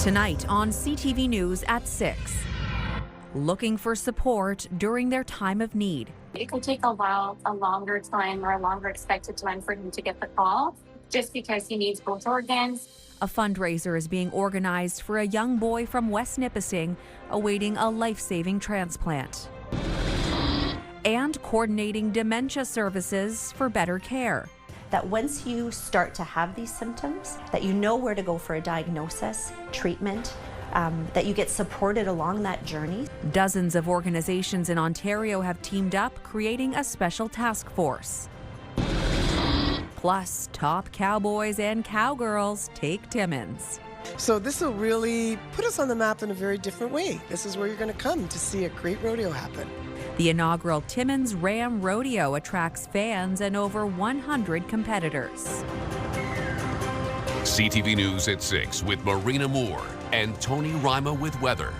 Tonight on CTV News at 6. Looking for support during their time of need. It could take a while, a longer time or a longer expected time for him to get the call, just because he needs both organs. A fundraiser is being organized for a young boy from West Nipissing awaiting a life-saving transplant. And coordinating dementia services for better care. That once you start to have these symptoms, that you know where to go for a diagnosis, treatment, that you get supported along that journey. Dozens of organizations in Ontario have teamed up, creating a special task force. Plus, top cowboys and cowgirls take Timmins. So this will really put us on the map in a very different way. This is where you're going to come to see a great rodeo happen. The inaugural Timmins Ram Rodeo attracts fans and over 100 competitors. CTV News at 6 with Marina Moore and Tony Rima with weather.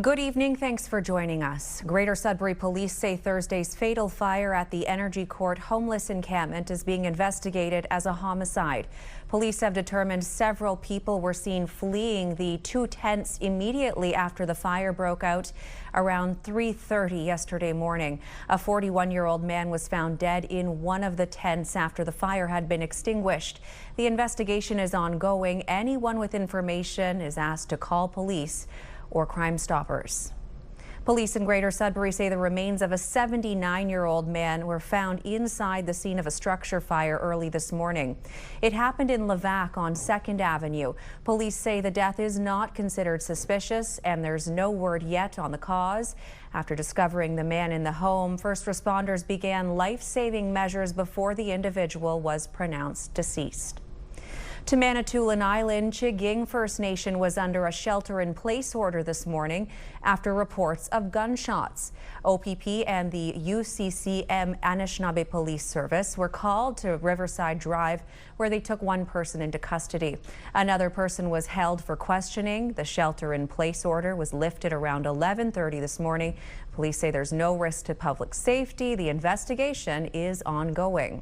Good evening. Thanks for joining us. Greater Sudbury police say Thursday's fatal fire at the Energy Court homeless encampment is being investigated as a homicide. Police have determined several people were seen fleeing the two tents immediately after the fire broke out around 3:30 yesterday morning. A 41-year-old man was found dead in one of the tents after the fire had been extinguished. The investigation is ongoing. Anyone with information is asked to call police or Crime Stoppers. Police in Greater Sudbury say the remains of a 79-year-old man were found inside the scene of a structure fire early this morning. It happened in Levac on 2nd Avenue. Police say the death is not considered suspicious and there's no word yet on the cause. After discovering the man in the home, first responders began life-saving measures before the individual was pronounced deceased. To Manitoulin Island, Chiging First Nation was under a shelter-in-place order this morning after reports of gunshots. OPP and the UCCM Anishinaabe Police Service were called to Riverside Drive, where they took one person into custody. Another person was held for questioning. The shelter-in-place order was lifted around 11:30 this morning. Police say there's no risk to public safety. The investigation is ongoing.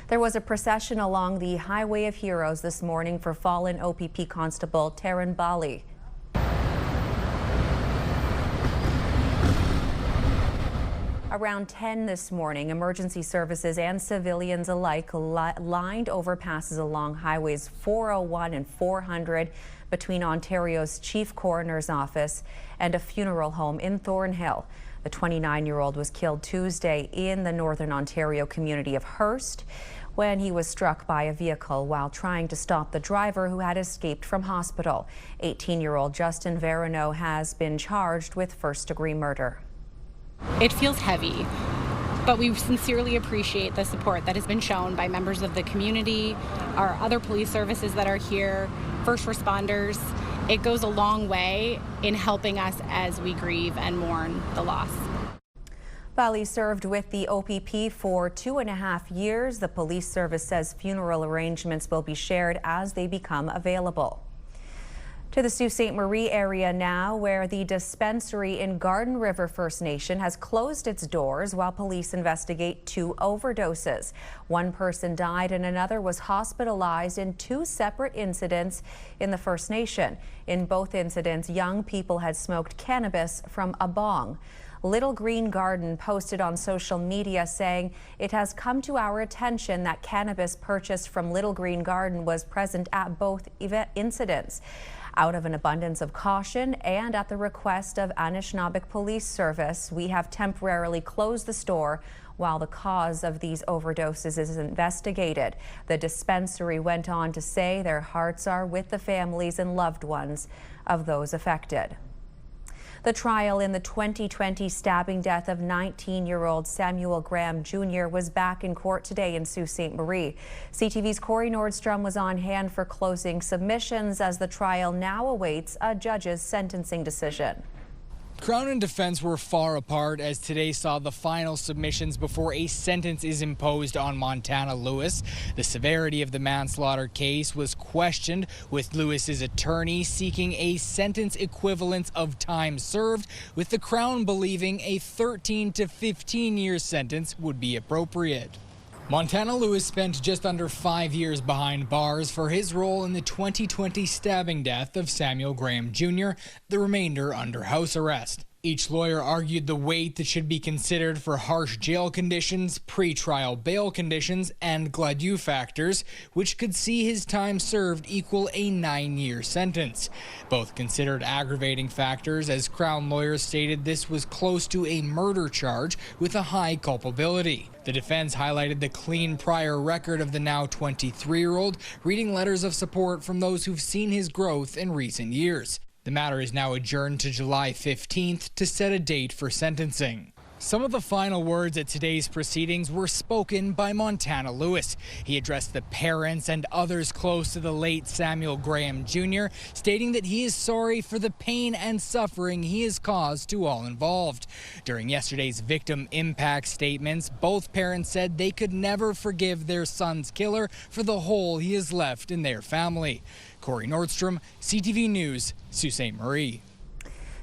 There was a procession along the Highway of Heroes this morning for fallen OPP Constable Taryn Bali. Around 10 this morning, emergency services and civilians alike lined overpasses along highways 401 and 400 between Ontario's Chief Coroner's Office and a funeral home in Thornhill. The 29-year-old was killed Tuesday in the Northern Ontario community of Hearst when he was struck by a vehicle while trying to stop the driver who had escaped from hospital. 18-year-old Justin Verino has been charged with first-degree murder. It feels heavy, but we sincerely appreciate the support that has been shown by members of the community, our other police services that are here, first responders. It goes a long way in helping us as we grieve and mourn the loss. Bali served with the OPP for 2.5 years. The police service says funeral arrangements will be shared as they become available. To the Sault Ste. Marie area now, where the dispensary in Garden River First Nation has closed its doors while police investigate 2 overdoses. One person died and another was hospitalized in 2 separate incidents in the First Nation. In both incidents, young people had smoked cannabis from a bong. Little Green Garden posted on social media saying, "It has come to our attention that cannabis purchased from Little Green Garden was present at both incidents. Out of an abundance of caution and at the request of Anishinaabe Police Service, we have temporarily closed the store while the cause of these overdoses is investigated." The dispensary went on to say their hearts are with the families and loved ones of those affected. The trial in the 2020 stabbing death of 19-year-old Samuel Graham Jr. was back in court today in Sault Ste. Marie. CTV's Corey Nordstrom was on hand for closing submissions as the trial now awaits a judge's sentencing decision. Crown and defense were far apart as today saw the final submissions before a sentence is imposed on Montana Lewis. The severity of the manslaughter case was questioned, with Lewis's attorney seeking a sentence equivalence of time served, with the Crown believing a 13 to 15 year sentence would be appropriate. Montana Lewis spent just under 5 years behind bars for his role in the 2020 stabbing death of Samuel Graham Jr., the remainder under house arrest. Each lawyer argued the weight that should be considered for harsh jail conditions, pretrial bail conditions, and Gladue factors, which could see his time served equal a 9-year sentence. Both considered aggravating factors, as Crown lawyers stated this was close to a murder charge with a high culpability. The defense highlighted the clean prior record of the now 23-year-old, reading letters of support from those who've seen his growth in recent years. The matter is now adjourned to July 15th to set a date for sentencing. Some of the final words at today's proceedings were spoken by Montana Lewis. He addressed the parents and others close to the late Samuel Graham Jr., stating that he is sorry for the pain and suffering he has caused to all involved. During yesterday's victim impact statements, both parents said they could never forgive their son's killer for the hole he has left in their family. Corey Nordstrom, CTV News, Sault Ste. Marie.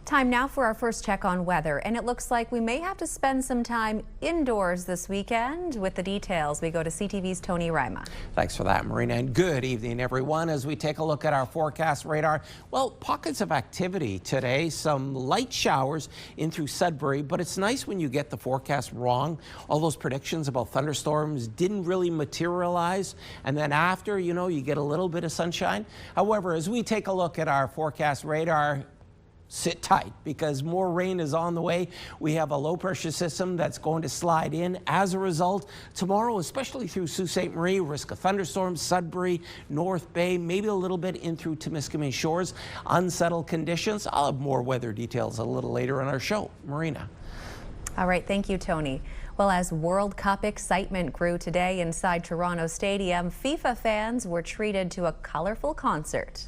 Time now for our first check on weather, and it looks like we may have to spend some time indoors this weekend. With the details, we go to CTV's Tony Rima. Thanks for that, Marina, and good evening, everyone. As we take a look at our forecast radar, well, pockets of activity today, some light showers in through Sudbury, but it's nice when you get the forecast wrong. All those predictions about thunderstorms didn't really materialize, and then after, you get a little bit of sunshine. However, as we take a look at our forecast radar, sit tight because more rain is on the way. We have a low pressure system that's going to slide in. As a result, tomorrow, especially through Sault Ste. Marie, risk of thunderstorms, Sudbury, North Bay, maybe a little bit in through Timiskaming Shores, unsettled conditions. I'll have more weather details a little later in our show. Marina. All right, thank you, Tony. Well, as World Cup excitement grew today inside Toronto Stadium, FIFA fans were treated to a colorful concert.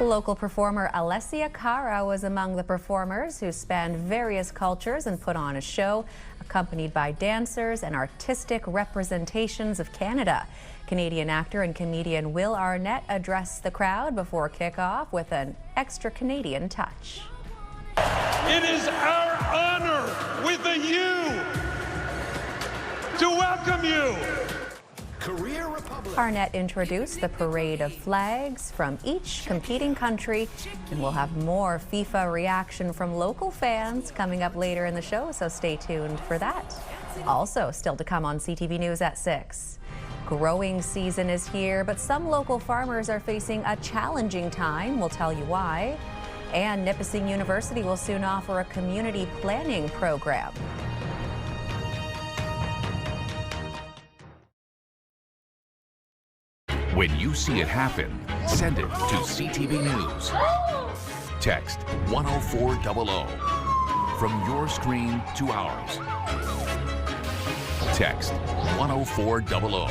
Local performer Alessia Cara was among the performers who spanned various cultures and put on a show, accompanied by dancers and artistic representations of Canada. Canadian actor and comedian Will Arnett addressed the crowd before kickoff with an extra Canadian touch. It is our honor with a U to welcome you. Arnett introduced the parade of flags from each competing country, and we'll have more FIFA reaction from local fans coming up later in the show, so stay tuned for that. Also, still to come on CTV News at 6. Growing season is here, but some local farmers are facing a challenging time. We'll tell you why. And Nipissing University will soon offer a community planning program. When you see it happen, send it to CTV News. Text 10400 from your screen to ours. Text 10400.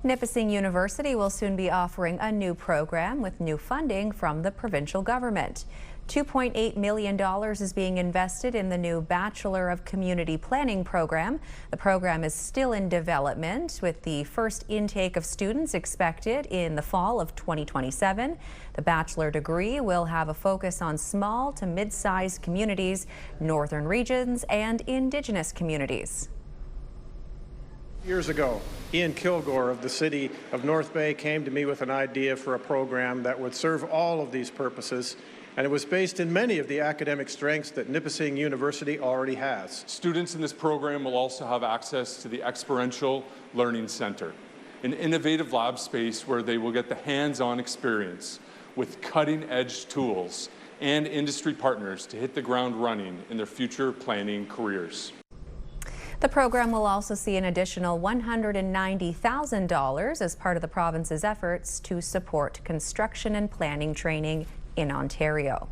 Nipissing University will soon be offering a new program with new funding from the provincial government. $2.8 million is being invested in the new Bachelor of Community Planning program. The program is still in development, with the first intake of students expected in the fall of 2027. The bachelor degree will have a focus on small to mid-sized communities, northern regions, and Indigenous communities. Years ago, Ian Kilgore of the city of North Bay came to me with an idea for a program that would serve all of these purposes, and it was based in many of the academic strengths that Nipissing University already has. Students in this program will also have access to the Experiential Learning Center, an innovative lab space where they will get the hands-on experience with cutting-edge tools and industry partners to hit the ground running in their future planning careers. The program will also see an additional $190,000 as part of the province's efforts to support construction and planning training in Ontario.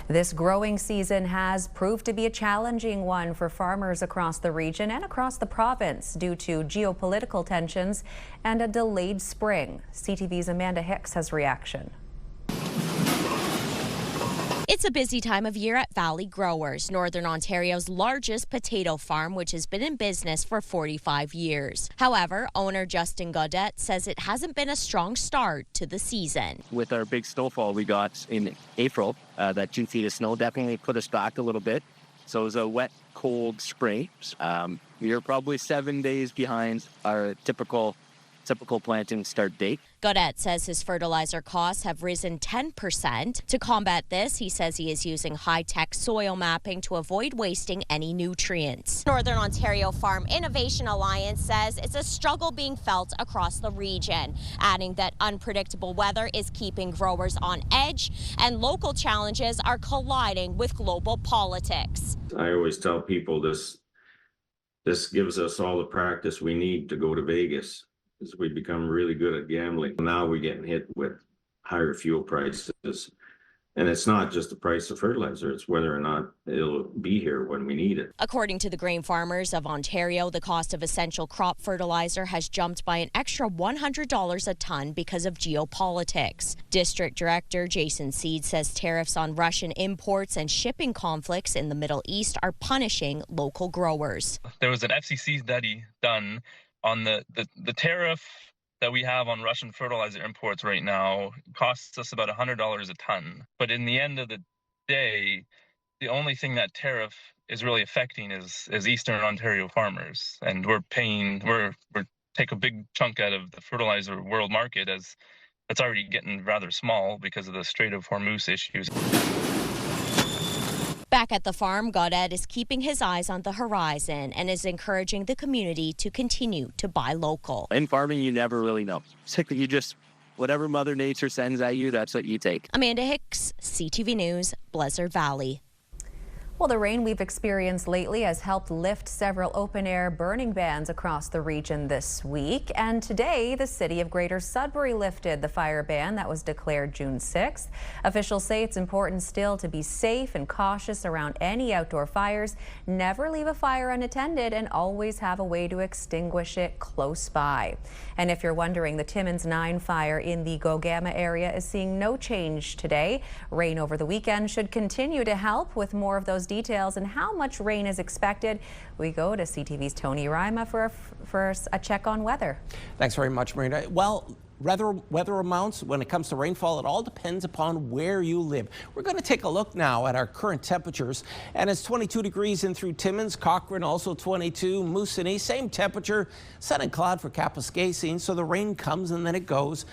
This growing season has proved to be a challenging one for farmers across the region and across the province due to geopolitical tensions and a delayed spring. CTV's Amanda Hicks has reaction. It's a busy time of year at Valley Growers, Northern Ontario's largest potato farm, which has been in business for 45 years. However, owner Justin Gaudette says it hasn't been a strong start to the season. With our big snowfall we got in April, that 2 feet of snow definitely put us back a little bit. So it was a wet, cold spring. We are probably 7 days behind our typical planting start date. Gaudette says his fertilizer costs have risen 10%. To combat this, he says he is using high-tech soil mapping to avoid wasting any nutrients. Northern Ontario Farm Innovation Alliance says it's a struggle being felt across the region, adding that unpredictable weather is keeping growers on edge and local challenges are colliding with global politics. I always tell people this gives us all the practice we need to go to Vegas. As we become really good at gambling. Now we're getting hit with higher fuel prices. And it's not just the price of fertilizer, it's whether or not it'll be here when we need it. According to the Grain Farmers of Ontario, the cost of essential crop fertilizer has jumped by an extra $100 a ton because of geopolitics. District Director Jason Seed says tariffs on Russian imports and shipping conflicts in the Middle East are punishing local growers. There was an FCC study done on the tariff that we have on Russian fertilizer imports right now costs us about $100 a ton. But in the end of the day, the only thing that tariff is really affecting is Eastern Ontario farmers. And we're take a big chunk out of the fertilizer world market as it's already getting rather small because of the Strait of Hormuz issues. Back at the farm, Gaudette is keeping his eyes on the horizon and is encouraging the community to continue to buy local. In farming, you never really know. It's like you just, whatever Mother Nature sends at you, that's what you take. Amanda Hicks, CTV News, Blizzard Valley. Well, the rain we've experienced lately has helped lift several open-air burning bans across the region this week. And today, the city of Greater Sudbury lifted the fire ban that was declared June 6th. Officials say it's important still to be safe and cautious around any outdoor fires. Never leave a fire unattended and always have a way to extinguish it close by. And if you're wondering, the Timmins 9 fire in the Gogama area is seeing no change today. Rain over the weekend should continue to help. With more of those details and how much rain is expected, we go to CTV's Tony Rima for a check on weather. Thanks very much, Marina. Well, weather amounts when it comes to rainfall, it all depends upon where you live. We're going to take a look now at our current temperatures, and it's 22 degrees in through Timmins, Cochrane also 22, Moosonee, same temperature, sun and cloud for Kapuskasing, so the rain comes and then it goes.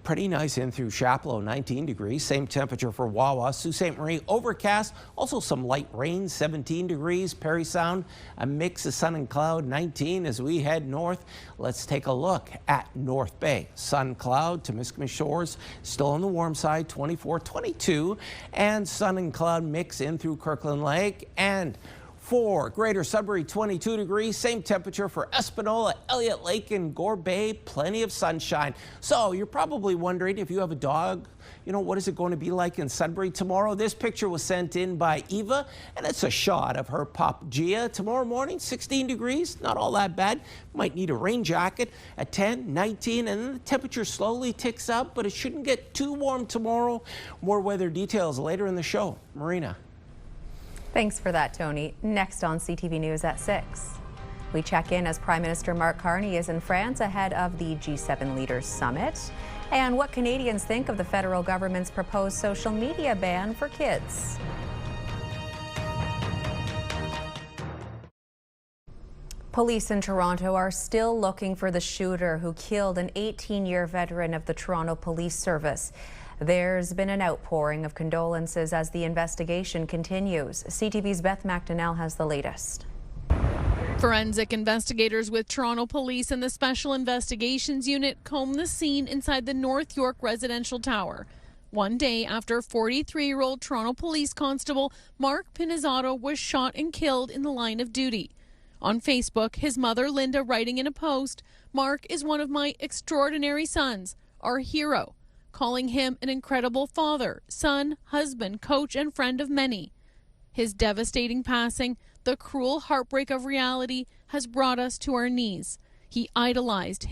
Pretty nice in through Chapleau, 19 degrees. Same temperature for Wawa. Sault Ste. Marie, overcast. Also some light rain, 17 degrees. Parry Sound, a mix of sun and cloud, 19 as we head north. Let's take a look at North Bay. Sun, cloud, Temiskaming Shores, still on the warm side, 24, 22. And sun and cloud mix in through Kirkland Lake. And for Greater Sudbury, 22 degrees, same temperature for Espanola, Elliott Lake, and Gore Bay, plenty of sunshine. So you're probably wondering, if you have a dog, what is it going to be like in Sudbury tomorrow? This picture was sent in by Eva, and it's a shot of her pup Gia. Tomorrow morning, 16 degrees, not all that bad. Might need a rain jacket at 10, 19, and then the temperature slowly ticks up, but it shouldn't get too warm tomorrow. More weather details later in the show. Marina. Thanks for that, Tony. Next on CTV News at 6. We check in as Prime Minister Mark Carney is in France ahead of the G7 Leaders Summit. And what Canadians think of the federal government's proposed social media ban for kids. Police in Toronto are still looking for the shooter who killed an 18-year veteran of the Toronto Police Service. There's been an outpouring of condolences as the investigation continues. CTV's Beth McDonnell has the latest. Forensic investigators with Toronto Police and the Special Investigations Unit combed the scene inside the North York residential tower. One day after 43-year-old Toronto Police Constable Mark Pinizzato was shot and killed in the line of duty. On Facebook, his mother Linda writing in a post, "Mark is one of my extraordinary sons, our hero," calling him an incredible father, son, husband, coach, and friend of many. His devastating passing, the cruel heartbreak of reality, has brought us to our knees. He idolized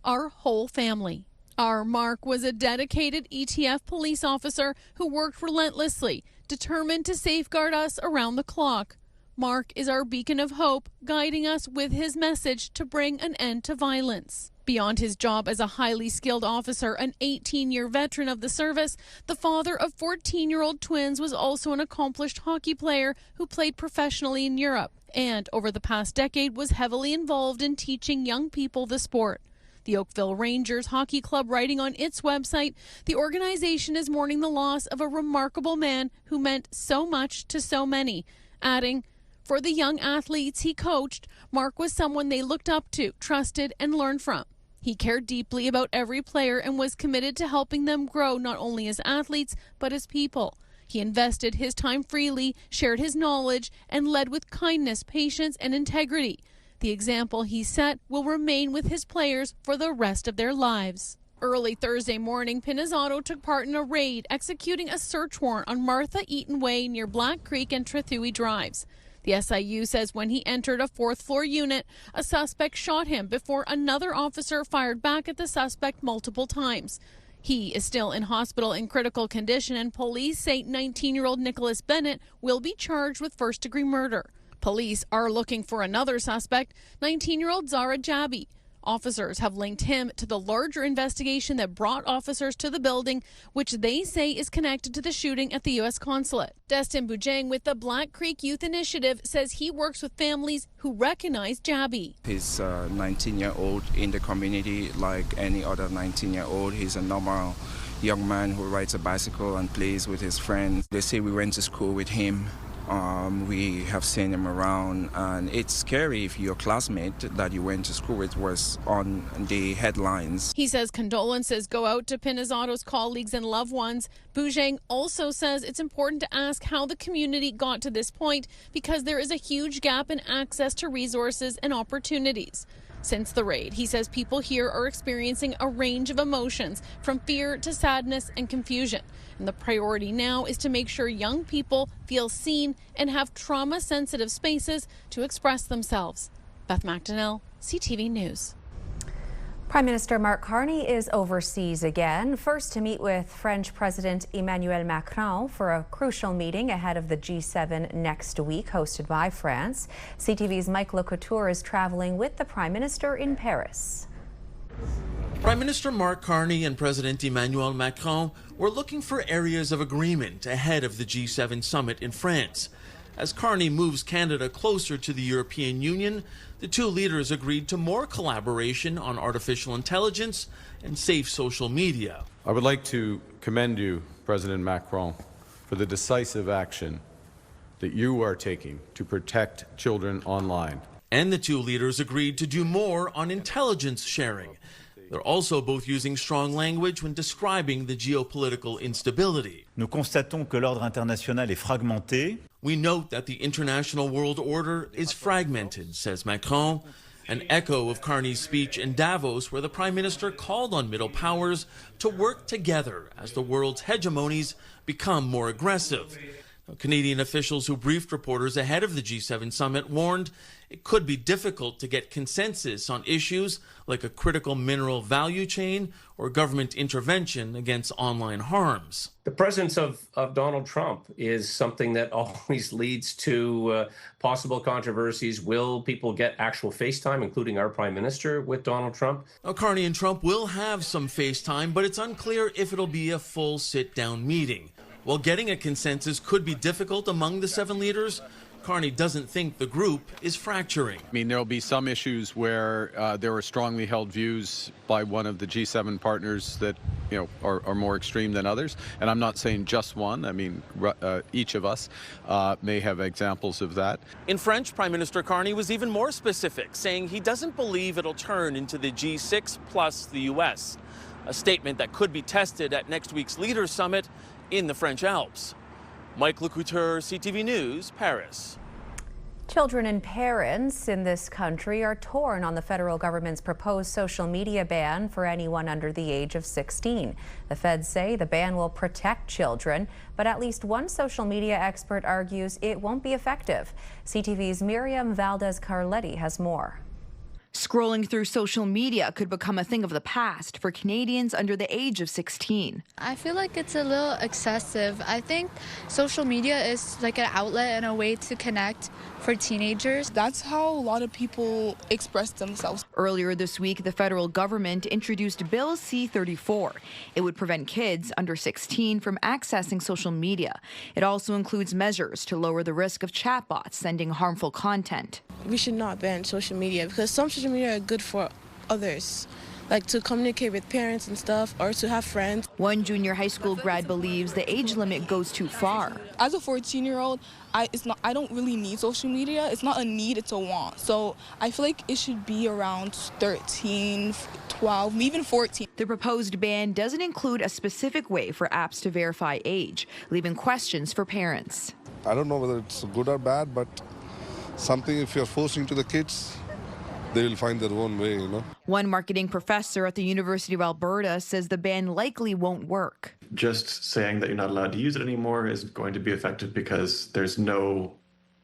our whole family. Our Mark was a dedicated ETF police officer who worked relentlessly, determined to safeguard us around the clock. Mark is our beacon of hope, guiding us with his message to bring an end to violence. Beyond his job as a highly skilled officer, an 18-year veteran of the service, the father of 14-year-old twins was also an accomplished hockey player who played professionally in Europe and, over the past decade, was heavily involved in teaching young people the sport. The Oakville Rangers Hockey Club writing on its website, the organization is mourning the loss of a remarkable man who meant so much to so many, adding, for the young athletes he coached, Mark was someone they looked up to, trusted, and learned from. He cared deeply about every player and was committed to helping them grow not only as athletes, but as people. He invested his time freely, shared his knowledge, and led with kindness, patience, and integrity. The example he set will remain with his players for the rest of their lives. Early Thursday morning, Pinizzato took part in a raid, executing a search warrant on Martha Eaton Way near Black Creek and Trethewey Drives. The SIU says when he entered a fourth-floor unit, a suspect shot him before another officer fired back at the suspect multiple times. He is still in hospital in critical condition, and police say 19-year-old Nicholas Bennett will be charged with first-degree murder. Police are looking for another suspect, 19-year-old Zara Jabi. Officers have linked him to the larger investigation that brought officers to the building, which they say is connected to the shooting at the U.S. consulate. Destin Bujang with the Black Creek Youth Initiative says he works with families who recognize Jabi. He's a 19-year-old in the community like any other 19-year-old. He's a normal young man who rides a bicycle and plays with his friends. They say we went to school with him. We have seen him around, and it's scary if your classmate that you went to school with was on the headlines. He says condolences go out to Pinizzato's colleagues and loved ones. Bujang also says it's important to ask how the community got to this point because there is a huge gap in access to resources and opportunities. Since the raid, he says people here are experiencing a range of emotions, from fear to sadness and confusion. And the priority now is to make sure young people feel seen and have trauma-sensitive spaces to express themselves. Beth McDonnell, CTV News. Prime Minister Mark Carney is overseas again, first to meet with French President Emmanuel Macron for a crucial meeting ahead of the G7 next week, hosted by France. CTV's Mike LeCouture is traveling with the Prime Minister in Paris. Prime Minister Mark Carney and President Emmanuel Macron were looking for areas of agreement ahead of the G7 summit in France. As Carney moves Canada closer to the European Union, the two leaders agreed to more collaboration on artificial intelligence and safe social media. I would like to commend you, President Macron, for the decisive action that you are taking to protect children online. And the two leaders agreed to do more on intelligence sharing. They're also both using strong language when describing the geopolitical instability. Nous constatons que l'ordre international est fragmenté. We note that the international world order is fragmented, says Macron, an echo of Carney's speech in Davos, where the Prime Minister called on middle powers to work together as the world's hegemonies become more aggressive. Now, Canadian officials who briefed reporters ahead of the G7 summit warned it could be difficult to get consensus on issues like a critical mineral value chain or government intervention against online harms. The presence of Donald Trump is something that always leads to possible controversies. Will people get actual FaceTime, including our Prime Minister, with Donald Trump? Now, Carney and Trump will have some FaceTime, but it's unclear if it'll be a full sit-down meeting. While getting a consensus could be difficult among the seven leaders, Carney doesn't think the group is fracturing. I mean, there will be some issues where there are strongly held views by one of the G7 partners that, are more extreme than others. And I'm not saying just one. I mean, each of us may have examples of that. In French, Prime Minister Carney was even more specific, saying he doesn't believe it'll turn into the G6 plus the U.S., a statement that could be tested at next week's Leaders Summit in the French Alps. Mike LeCouture, CTV News, Paris. Children and parents in this country are torn on the federal government's proposed social media ban for anyone under the age of 16. The feds say the ban will protect children, but at least one social media expert argues it won't be effective. CTV's Miriam Valdez-Carletti has more. Scrolling through social media could become a thing of the past for Canadians under the age of 16. I feel like it's a little excessive. I think social media is like an outlet and a way to connect for teenagers. That's how a lot of people express themselves. Earlier this week, the federal government introduced Bill C-34. It would prevent kids under 16 from accessing social media. It also includes measures to lower the risk of chatbots sending harmful content. We should not ban social media because some social media are good for others, like to communicate with parents and stuff, or to have friends. One junior high school grad believes the age limit goes too far. As a 14-year-old, I don't really need social media. It's not a need, it's a want. So I feel like it should be around 13, 12, even 14. The proposed ban doesn't include a specific way for apps to verify age, leaving questions for parents. I don't know whether it's good or bad, but something if you're forcing to the kids, they will find their own way, you know. One marketing professor at the University of Alberta says the ban likely won't work. Just saying that you're not allowed to use it anymore is going to be effective because there's no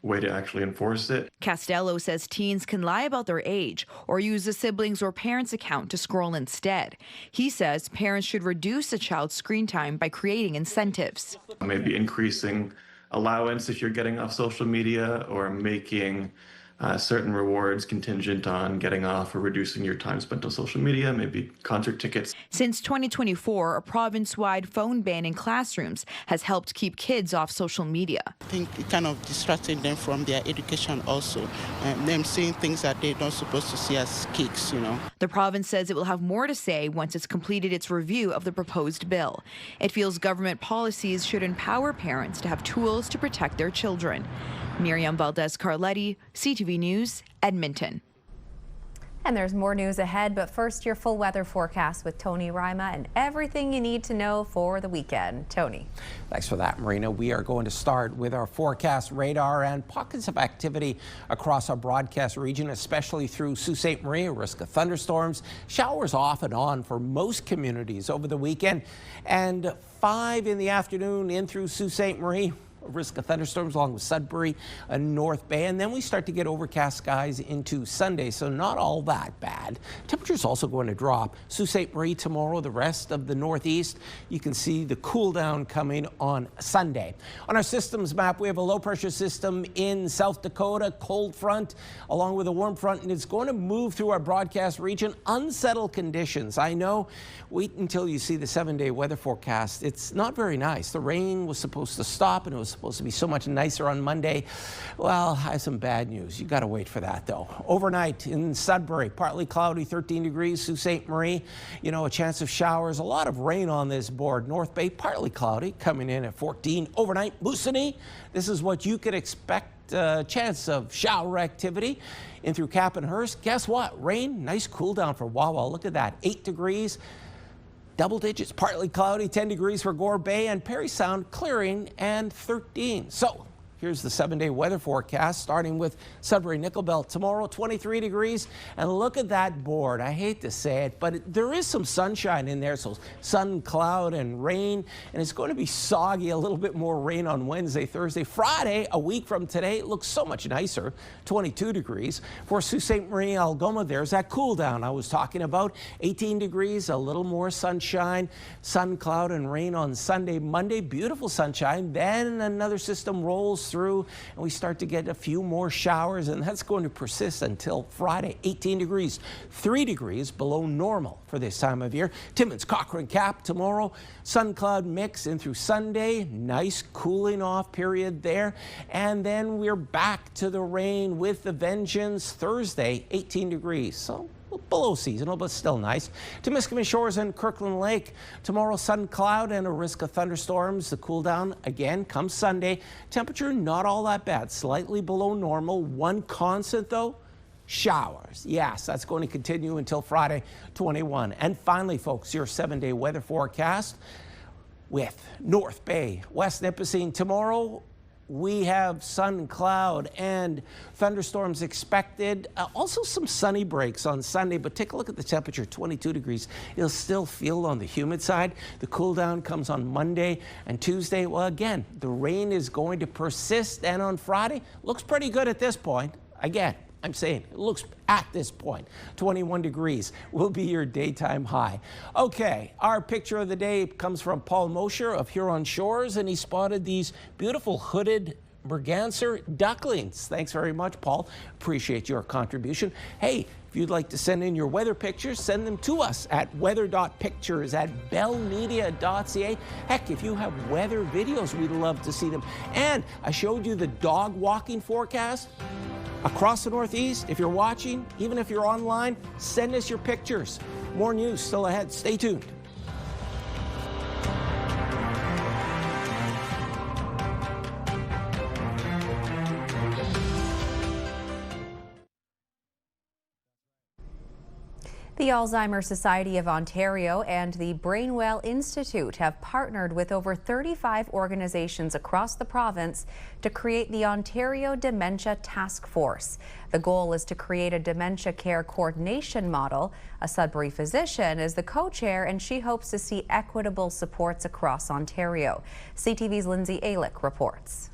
way to actually enforce it. Castello says teens can lie about their age or use a sibling's or parent's account to scroll instead. He says parents should reduce a child's screen time by creating incentives. Maybe increasing allowance if you're getting off social media, or making certain rewards contingent on getting off or reducing your time spent on social media, maybe concert tickets. Since 2024, a province-wide phone ban in classrooms has helped keep kids off social media. I think it kind of distracted them from their education also, and them seeing things that they're not supposed to see as kids, you know. The province says it will have more to say once it's completed its review of the proposed bill. It feels government policies should empower parents to have tools to protect their children. Miriam Valdez-Carletti, CTV News, Edmonton. And there's more news ahead, but first your full weather forecast with Tony Rima and everything you need to know for the weekend. Tony. Thanks for that, Marina. We are going to start with our forecast radar and pockets of activity across our broadcast region, especially through Sault Ste. Marie. A risk of thunderstorms, showers off and on for most communities over the weekend, and 5 in the afternoon in through Sault Ste. Marie. A risk of thunderstorms along with Sudbury and North Bay, and then we start to get overcast skies into Sunday, so not all that bad. Temperatures also going to drop. Sault Ste. Marie tomorrow, the rest of the northeast. You can see the cool down coming on Sunday. On our systems map, we have a low pressure system in South Dakota, cold front along with a warm front, and it's going to move through our broadcast region. Unsettled conditions. I know. Wait until you see the 7-day weather forecast. It's not very nice. The rain was supposed to stop, and it was supposed to be so much nicer on Monday. Well, I have some bad news. You got to wait for that, though. Overnight in Sudbury, partly cloudy, 13 degrees. Sault Ste. Marie, a chance of showers. A lot of rain on this board. North Bay, partly cloudy, coming in at 14. Overnight, Moosonee, this is what you could expect. Chance of shower activity in through Cappenhurst. Guess what? Rain, nice cool down for Wawa. Look at that, 8 degrees. Double digits, partly cloudy, 10 degrees for Gore Bay, and Parry Sound clearing and 13. So here's the 7-day weather forecast, starting with Sudbury Nickel Belt. Tomorrow, 23 degrees, and look at that board. I hate to say it, but there is some sunshine in there, so sun, cloud, and rain, and it's going to be soggy, a little bit more rain on Wednesday, Thursday. Friday, a week from today, it looks so much nicer, 22 degrees. For Sault Ste. Marie, Algoma, there's that cool down I was talking about, 18 degrees, a little more sunshine, sun, cloud, and rain on Sunday. Monday, beautiful sunshine, then another system rolls through and we start to get a few more showers, and that's going to persist until Friday. 18 degrees, 3 degrees below normal for this time of year. Timmins, Cochrane Cap tomorrow, sun cloud mix in through Sunday, nice cooling off period there, and then we're back to the rain with a vengeance Thursday, 18 degrees. So below seasonal, but still nice. Temiskaming Shores and Kirkland Lake. Tomorrow, sun, cloud, and a risk of thunderstorms. The cool down again comes Sunday. Temperature not all that bad, slightly below normal. One constant though, showers. Yes, that's going to continue until Friday, 21. And finally, folks, your 7-day weather forecast with North Bay, West Nipissing. Tomorrow, we have sun, cloud, and thunderstorms expected. Also some sunny breaks on Sunday, but take a look at the temperature, 22 degrees. It'll still feel on the humid side. The cool down comes on Monday and Tuesday. Well, again, the rain is going to persist, and on Friday, looks pretty good at this point. Again, I'm saying it looks at this point 21 degrees will be your daytime high. Okay, our picture of the day comes from Paul Mosher of Huron Shores, and he spotted these beautiful hooded merganser ducklings. Thanks very much, Paul. Appreciate your contribution. Hey, if you'd like to send in your weather pictures, send them to us at weather.pictures@bellmedia.ca. Heck, if you have weather videos, we'd love to see them. And I showed you the dog walking forecast across the Northeast. If you're watching, even if you're online, send us your pictures. More news still ahead. Stay tuned. The Alzheimer's Society of Ontario and the Brainwell Institute have partnered with over 35 organizations across the province to create the Ontario Dementia Task Force. The goal is to create a dementia care coordination model. A Sudbury physician is the co-chair, and she hopes to see equitable supports across Ontario. CTV's Lindsay Alick reports.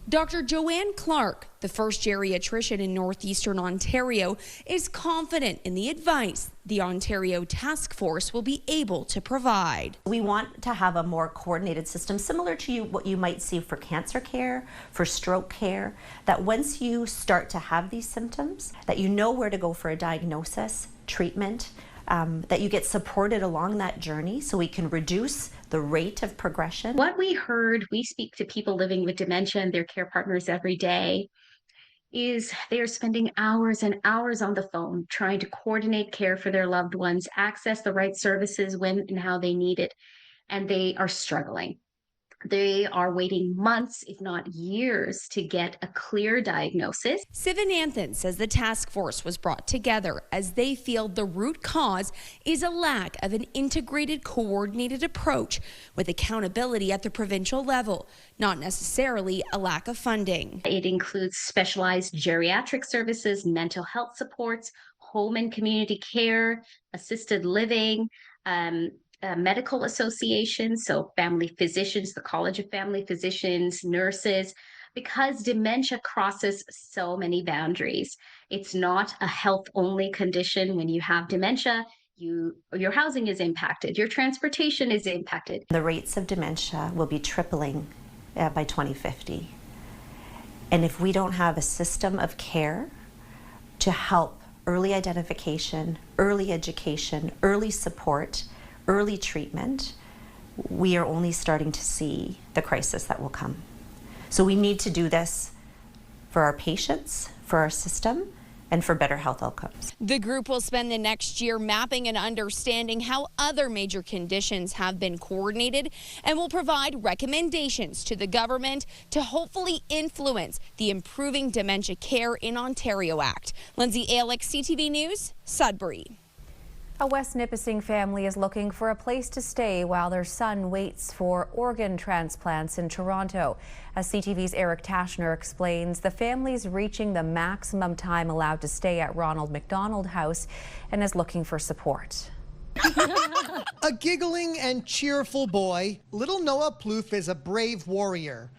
Dr. Joanne Clark, the first geriatrician in northeastern Ontario, is confident in the advice the Ontario Task Force will be able to provide. We want to have a more coordinated system similar to what you might see for cancer care, for stroke care, that once you start to have these symptoms, that you know where to go for a diagnosis, treatment, that you get supported along that journey so we can reduce the rate of progression. What we heard, we speak to people living with dementia and their care partners every day, is they are spending hours and hours on the phone trying to coordinate care for their loved ones, access the right services when and how they need it, and they are struggling. They are waiting months, if not years, to get a clear diagnosis. Sivananthan says the task force was brought together as they feel the root cause is a lack of an integrated, coordinated approach with accountability at the provincial level, not necessarily a lack of funding. It includes specialized geriatric services, mental health supports, home and community care, assisted living, medical associations, so family physicians, the College of Family Physicians, nurses, because dementia crosses so many boundaries. It's not a health-only condition. When you have dementia, your housing is impacted, your transportation is impacted. The rates of dementia will be tripling by 2050. And if we don't have a system of care to help early identification, early education, early support, early treatment, we are only starting to see the crisis that will come. So we need to do this for our patients, for our system, and for better health outcomes. The group will spend the next year mapping and understanding how other major conditions have been coordinated and will provide recommendations to the government to hopefully influence the Improving Dementia Care in Ontario Act. Lindsay Alick, CTV News, Sudbury. A West Nipissing family is looking for a place to stay while their son waits for organ transplants in Toronto. As CTV's Eric Tashner explains, the family's reaching the maximum time allowed to stay at Ronald McDonald House and is looking for support. A giggling and cheerful boy, little Noah Plouffe is a brave warrior.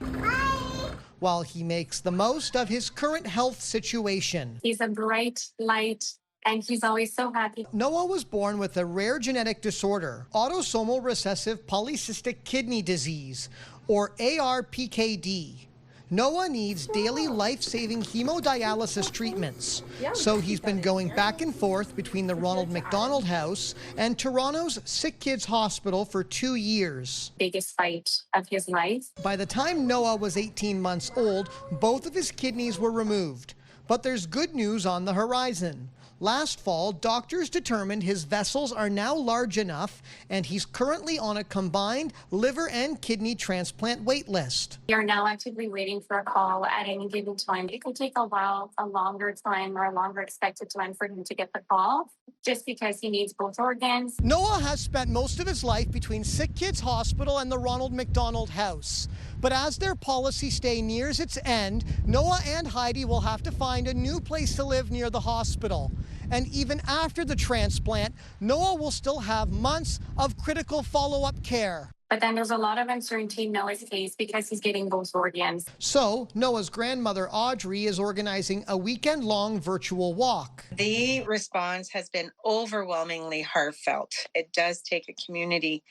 While he makes the most of his current health situation. He's a bright light, and he's always so happy. Noah was born with a rare genetic disorder, autosomal recessive polycystic kidney disease, or ARPKD. Noah needs daily life-saving hemodialysis treatments, so he's been going back and forth between the Ronald McDonald House and Toronto's SickKids Hospital for 2 years. Biggest fight of his life. By the time Noah was 18 months old, both of his kidneys were removed. But there's good news on the horizon. Last fall, doctors determined his vessels are now large enough, and he's currently on a combined liver and kidney transplant wait list. We are now actively waiting for a call at any given time. It could take a while, a longer time or a longer expected time for him to get the call, just because he needs both organs. Noah has spent most of his life between SickKids Hospital and the Ronald McDonald House. But as their policy stay nears its end, Noah and Heidi will have to find a new place to live near the hospital. And even after the transplant, Noah will still have months of critical follow-up care. But then there's a lot of uncertainty in Noah's case because he's getting both organs. So Noah's grandmother, Audrey, is organizing a weekend-long virtual walk. The response has been overwhelmingly heartfelt. It does take a community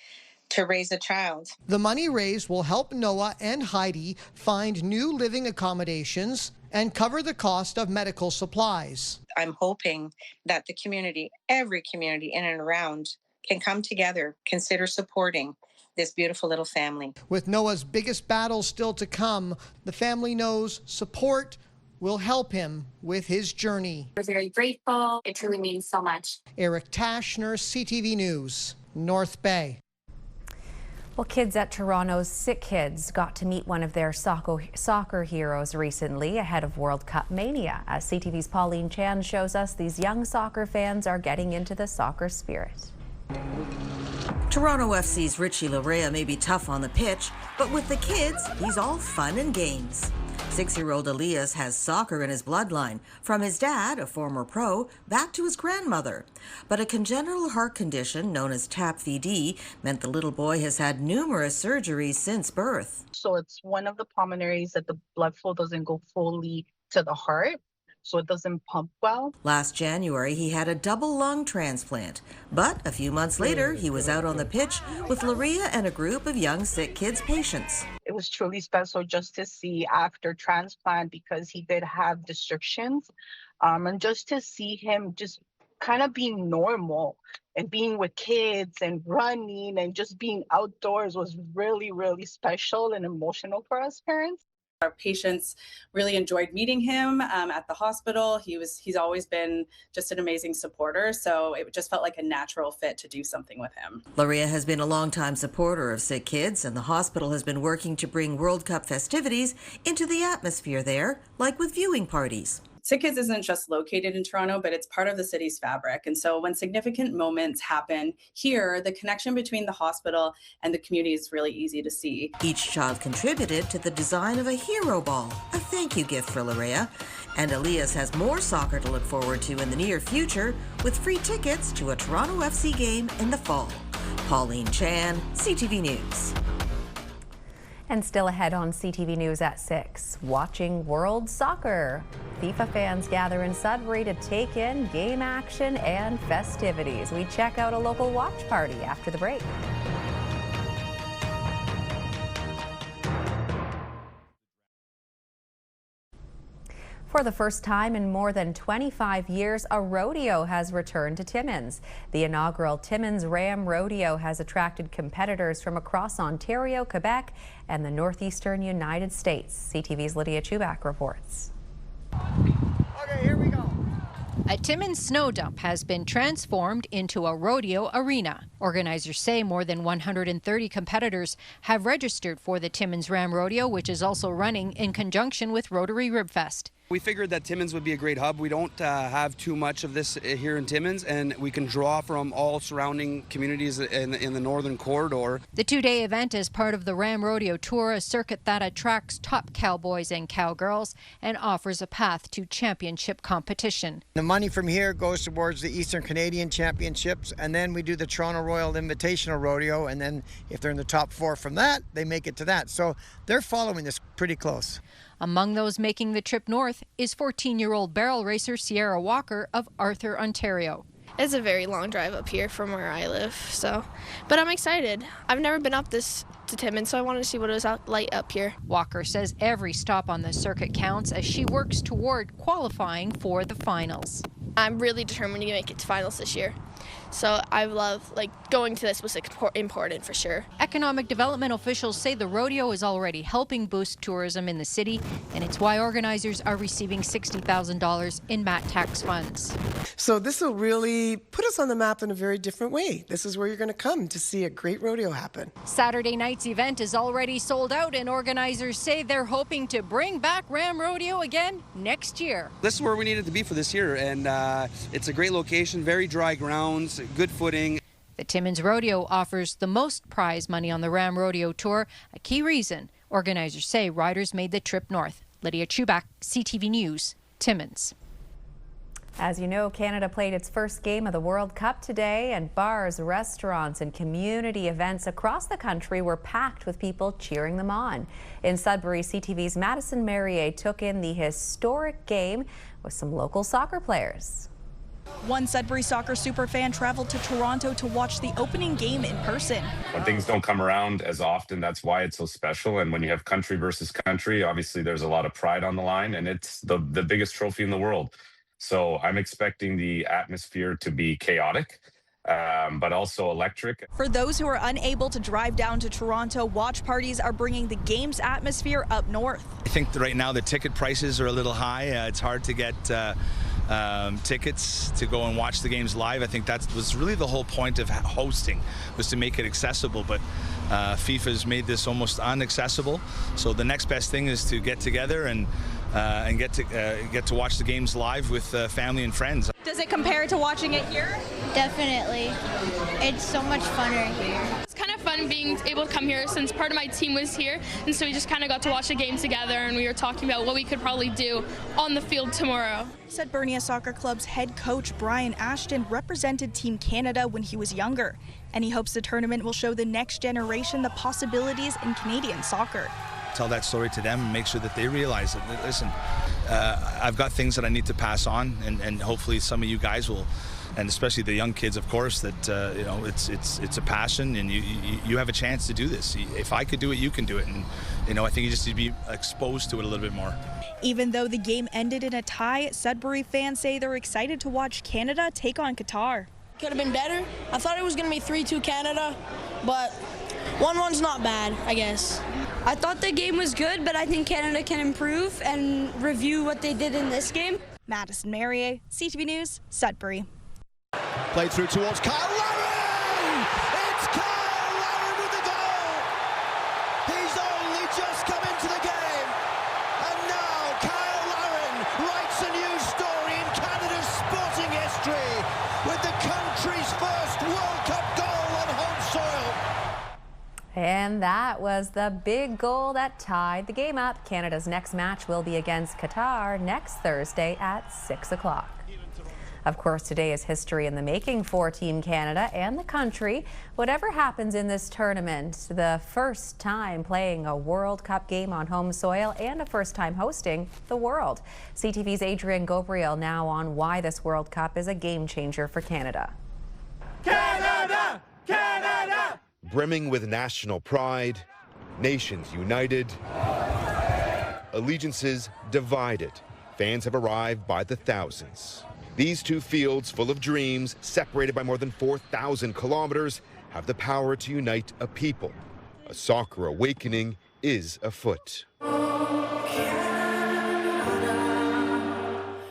to raise a child. The money raised will help Noah and Heidi find new living accommodations and cover the cost of medical supplies. I'm hoping that the community, every community in and around, can come together, consider supporting this beautiful little family. With Noah's biggest battle still to come, the family knows support will help him with his journey. We're very grateful. It truly means so much. Eric Tashner, CTV News, North Bay. Well, kids at Toronto's SickKids got to meet one of their soccer heroes recently ahead of World Cup mania. As CTV's Pauline Chan shows us, these young soccer fans are getting into the soccer spirit. Toronto FC's Richie Larea may be tough on the pitch, but with the kids, he's all fun and games. 6-year-old Elias has soccer in his bloodline, from his dad, a former pro, back to his grandmother. But a congenital heart condition known as TAP-VD meant the little boy has had numerous surgeries since birth. So it's one of the pulmonaries that the blood flow doesn't go fully to the heart, so it doesn't pump well. Last January, he had a double lung transplant, but a few months later, he was out on the pitch with Larea and a group of young SickKids patients. It was truly special just to see after transplant, because he did have restrictions, and just to see him just kind of being normal and being with kids and running and just being outdoors was really, really special and emotional for us parents. Our patients really enjoyed meeting him at the hospital. He's always been just an amazing supporter, so it just felt like a natural fit to do something with him. Larea has been a longtime supporter of SickKids, and the hospital has been working to bring World Cup festivities into the atmosphere there, like with viewing parties. SickKids isn't just located in Toronto, but it's part of the city's fabric. And so when significant moments happen here, the connection between the hospital and the community is really easy to see. Each child contributed to the design of a hero ball, a thank you gift for Larea. And Elias has more soccer to look forward to in the near future, with free tickets to a Toronto FC game in the fall. Pauline Chan, CTV News. And still ahead on CTV News at 6, watching World Soccer. FIFA fans gather in Sudbury to take in game action and festivities. We check out a local watch party after the break. For the first time in more than 25 years, a rodeo has returned to Timmins. The inaugural Timmins Ram Rodeo has attracted competitors from across Ontario, Quebec, and the northeastern United States. CTV's Lydia Chubak reports. Okay, here we go. A Timmins snow dump has been transformed into a rodeo arena. Organizers say more than 130 competitors have registered for the Timmins Ram Rodeo, which is also running in conjunction with Rotary Ribfest. We figured that Timmins would be a great hub. We don't have too much of this here in Timmins, and we can draw from all surrounding communities in the northern corridor. The two-day event is part of the Ram Rodeo Tour, a circuit that attracts top cowboys and cowgirls and offers a path to championship competition. The money from here goes towards the Eastern Canadian Championships, and then we do the Toronto Royal Invitational Rodeo, and then if they're in the top 4 from that, they make it to that. So they're following this pretty close. Among those making the trip north is 14-year-old barrel racer Sierra Walker of Arthur, Ontario. It's a very long drive up here from where I live, but I'm excited. I've never been up this to Timmins, so I wanted to see what it was like up here. Walker says every stop on the circuit counts as she works toward qualifying for the finals. I'm really determined to make it to finals this year. So I love, going to this was important for sure. Economic development officials say the rodeo is already helping boost tourism in the city, and it's why organizers are receiving $60,000 in MAT tax funds. So this will really put us on the map in a very different way. This is where you're going to come to see a great rodeo happen. Saturday night's event is already sold out, and organizers say they're hoping to bring back Ram Rodeo again next year. This is where we needed to be for this year, and it's a great location, very dry grounds, good footing. The Timmins Rodeo offers the most prize money on the Ram Rodeo Tour, a key reason organizers say riders made the trip north. Lydia Chubak, CTV News, Timmins. As you know, Canada played its first game of the World Cup today, and bars, restaurants, and community events across the country were packed with people cheering them on. In Sudbury, CTV's Madison Merrier took in the historic game with some local soccer players. One Sudbury soccer superfan traveled to Toronto to watch the opening game in person. When things don't come around as often, that's why it's so special. And when you have country versus country, obviously there's a lot of pride on the line, and it's the biggest trophy in the world. So I'm expecting the atmosphere to be chaotic, but also electric. For those who are unable to drive down to Toronto, watch parties are bringing the game's atmosphere up north. I think right now the ticket prices are a little high. It's hard to get tickets to go and watch the games live. I think that was really the whole point of hosting, was to make it accessible, but FIFA's made this almost inaccessible. So the next best thing is to get together and get to watch the games live with family and friends. Does it compare to watching it here? Definitely. It's so much funner here. It's kind of fun being able to come here since part of my team was here, and so we just kind of got to watch the game together, and we were talking about what we could probably do on the field tomorrow. Sudbury Soccer Club's head coach Brian Ashton represented Team Canada when he was younger, and he hopes the tournament will show the next generation the possibilities in Canadian soccer. Tell that story to them and make sure that they realize that, listen, I've got things that I need to pass on, and hopefully some of you guys will, and especially the young kids, of course, that you know, it's a passion, and you have a chance to do this. If I could do it, you can do it, and you know, I think you just need to be exposed to it a little bit more. Even though the game ended in a tie, Sudbury fans say they're excited to watch Canada take on Qatar. Could have been better. I thought it was going to be 3-2 Canada, but 1-1's not bad, I guess. I thought the game was good, but I think Canada can improve and review what they did in this game. Madison Merrier, CTV News, Sudbury. Played through towards Kyle Larry! It's Kyle Larry with the goal! He's only just come into the game, and now Kyle Larry writes a new story in Canada's sporting history with the country's first World Cup goal on home soil. And that was the big goal that tied the game up. Canada's next match will be against Qatar next Thursday at 6 o'clock. Of course, today is history in the making for Team Canada and the country. Whatever happens in this tournament, the first time playing a World Cup game on home soil and a first time hosting the world. CTV's Adrian Gabriel now on why this World Cup is a game changer for Canada. Canada! Canada! Brimming with national pride, nations united, allegiances divided. Fans have arrived by the thousands. These two fields full of dreams, separated by more than 4,000 kilometers, have the power to unite a people. A soccer awakening is afoot.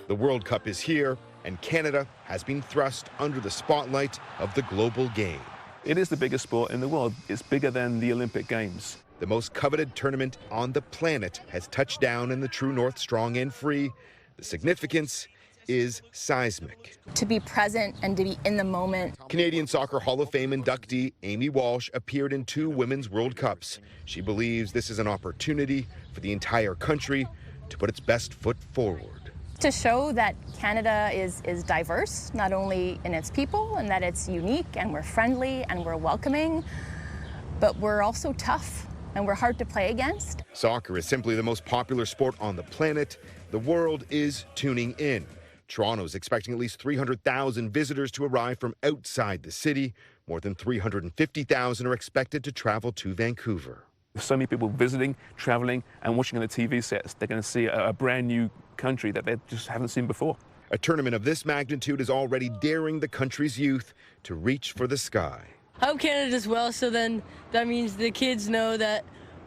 The World Cup is here, and Canada has been thrust under the spotlight of the global game. It is the biggest sport in the world. It's bigger than the Olympic Games. The most coveted tournament on the planet has touched down in the true north, strong and free. The significance is seismic. To be present and to be in the moment. Canadian Soccer Hall of Fame inductee Amy Walsh appeared in 2 Women's World Cups. She believes this is an opportunity for the entire country to put its best foot forward. To show that Canada is diverse, not only in its people, and that it's unique and we're friendly and we're welcoming, but we're also tough and we're hard to play against. Soccer is simply the most popular sport on the planet. The world is tuning in. Toronto is expecting at least 300,000 visitors to arrive from outside the city. More than 350,000 are expected to travel to Vancouver. So many people visiting, traveling, and watching on the TV sets. They're going to see a brand new country that they just haven't seen before. A tournament of this magnitude is already daring the country's youth to reach for the sky. I hope Canada does well, so then that means the kids know that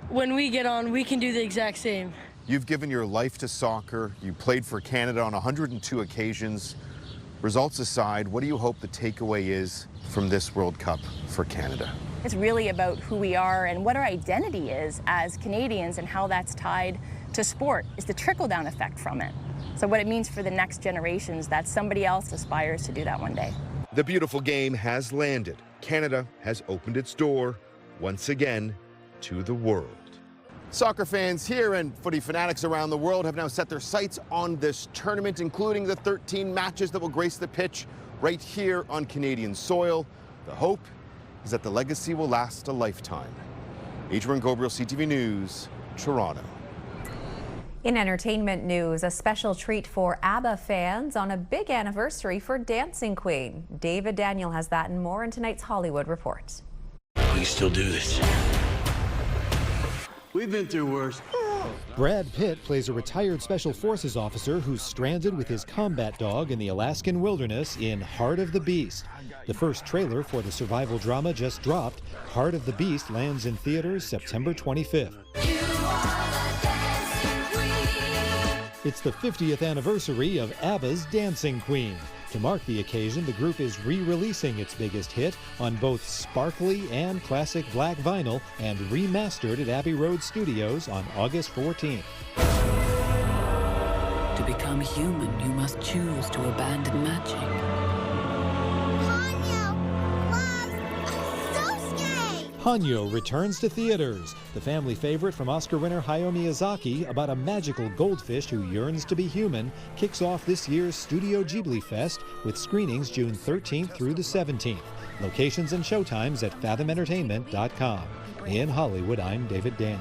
when we get on, we can do the exact same. You've given your life to soccer. You played for Canada on 102 occasions. Results aside, what do you hope the takeaway is from this World Cup for Canada? It's really about who we are and what our identity is as Canadians and how that's tied to sport. Is the trickle-down effect from it. So what it means for the next generations, that somebody else aspires to do that one day. The beautiful game has landed. Canada has opened its door once again to the world. Soccer fans here and footy fanatics around the world have now set their sights on this tournament, including the 13 matches that will grace the pitch right here on Canadian soil. The hope is that the legacy will last a lifetime. Adrian Gabriel, CTV News, Toronto. In entertainment news, a special treat for ABBA fans on a big anniversary for Dancing Queen. David Daniel has that and more in tonight's Hollywood Report. We can still do this. We've been through worse. Brad Pitt plays a retired Special Forces officer who's stranded with his combat dog in the Alaskan wilderness in Heart of the Beast. The first trailer for the survival drama just dropped. Heart of the Beast lands in theaters September 25th. It's the 50th anniversary of ABBA's Dancing Queen. To mark the occasion, the group is re-releasing its biggest hit on both sparkly and classic black vinyl and remastered at Abbey Road Studios on August 14th. To become human, you must choose to abandon magic. Hanyo returns to theaters. The family favorite from Oscar winner Hayao Miyazaki about a magical goldfish who yearns to be human kicks off this year's Studio Ghibli Fest with screenings June 13th through the 17th. Locations and showtimes at fathomentertainment.com. In Hollywood, I'm David Daniel.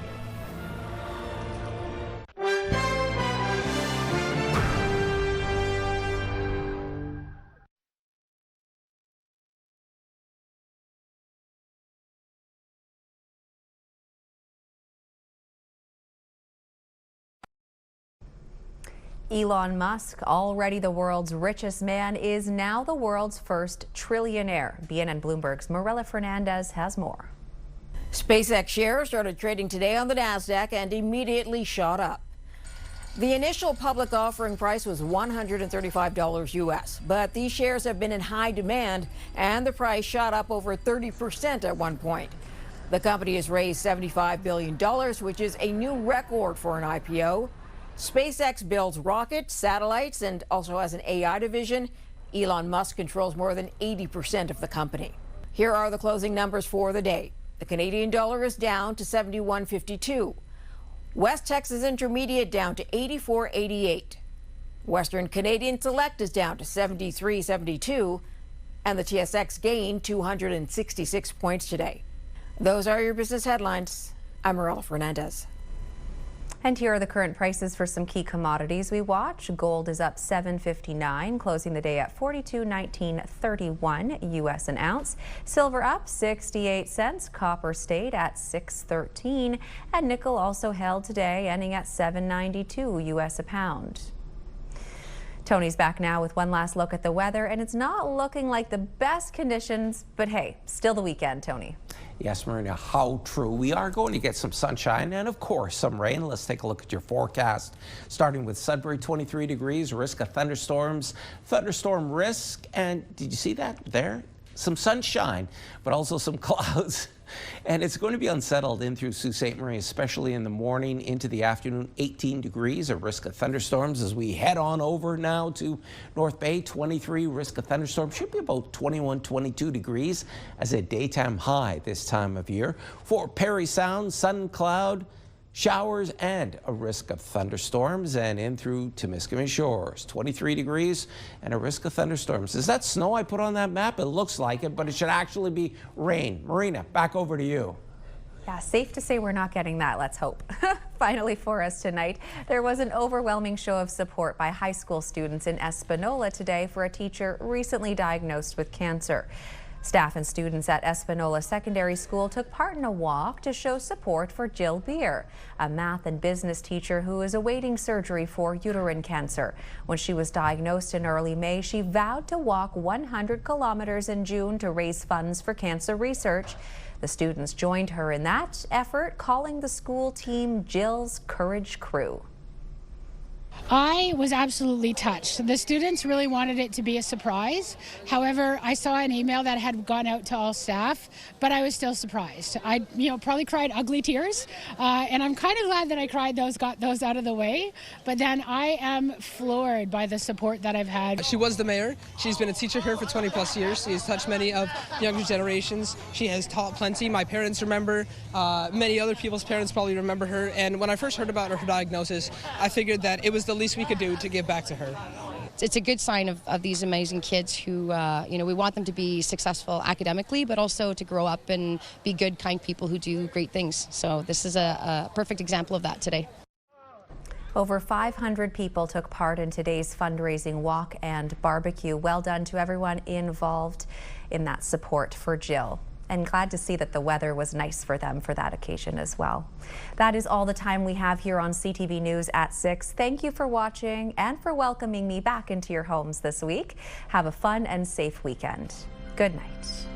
Elon Musk, already the world's richest man, is now the world's first trillionaire. BNN Bloomberg's Marilla Fernandez has more. SpaceX shares started trading today on the NASDAQ and immediately shot up. The initial public offering price was $135 US, but these shares have been in high demand and the price shot up over 30% at one point. The company has raised $75 billion, which is a new record for an IPO. SpaceX builds rockets, satellites, and also has an AI division. Elon Musk controls more than 80% of the company. Here are the closing numbers for the day. The Canadian dollar is down to 71.52. West Texas Intermediate down to 84.88. Western Canadian Select is down to 73.72. And the TSX gained 266 points today. Those are your business headlines. I'm Marilla Fernandez. And here are the current prices for some key commodities we watch. Gold is up $7.59, closing the day at $42.1931 US an ounce. Silver up 68 cents. Copper stayed at $6.13, and nickel also held today, ending at $7.92 US a pound. Tony's back now with one last look at the weather, and it's not looking like the best conditions, but hey, still the weekend, Tony. Yes, Marina, how true. We are going to get some sunshine and, of course, some rain. Let's take a look at your forecast. Starting with Sudbury, 23 degrees, risk of thunderstorms, thunderstorm risk, and did you see that there? Some sunshine, but also some clouds. And it's going to be unsettled in through Sault Ste. Marie, especially in the morning into the afternoon. 18 degrees, a risk of thunderstorms as we head on over now to North Bay. 23, risk of thunderstorms. Should be about 21, 22 degrees as a daytime high this time of year. For Parry Sound, sun, cloud, showers, and a risk of thunderstorms, and in through Timiskaming Shores. 23 degrees and a risk of thunderstorms. Is that snow I put on that map? It looks like it, but it should actually be rain. Marina, back over to you. Yeah, safe to say we're not getting that, let's hope. Finally for us tonight, there was an overwhelming show of support by high school students in Espanola today for a teacher recently diagnosed with cancer. Staff and students at Espanola Secondary School took part in a walk to show support for Jill Beer, a math and business teacher who is awaiting surgery for uterine cancer. When she was diagnosed in early May, she vowed to walk 100 kilometers in June to raise funds for cancer research. The students joined her in that effort, calling the school team Jill's Courage Crew. I was absolutely touched. The students really wanted it to be a surprise. However, I saw an email that had gone out to all staff, but I was still surprised. I, probably cried ugly tears, and I'm kind of glad that I got those out of the way. But then I am floored by the support that I've had. She was the mayor. She's been a teacher here for 20 plus years. She has touched many of younger generations. She has taught plenty. My parents remember. Many other people's parents probably remember her. And when I first heard about her diagnosis, I figured that it was the least we could do to give back to her. It's a good sign of these amazing kids who, we want them to be successful academically, but also to grow up and be good, kind people who do great things. So this is a perfect example of that today. Over 500 people took part in today's fundraising walk and barbecue. Well done to everyone involved in that support for Jill. And glad to see that the weather was nice for them for that occasion as well. That is all the time we have here on CTV News at 6. Thank you for watching and for welcoming me back into your homes this week. Have a fun and safe weekend. Good night.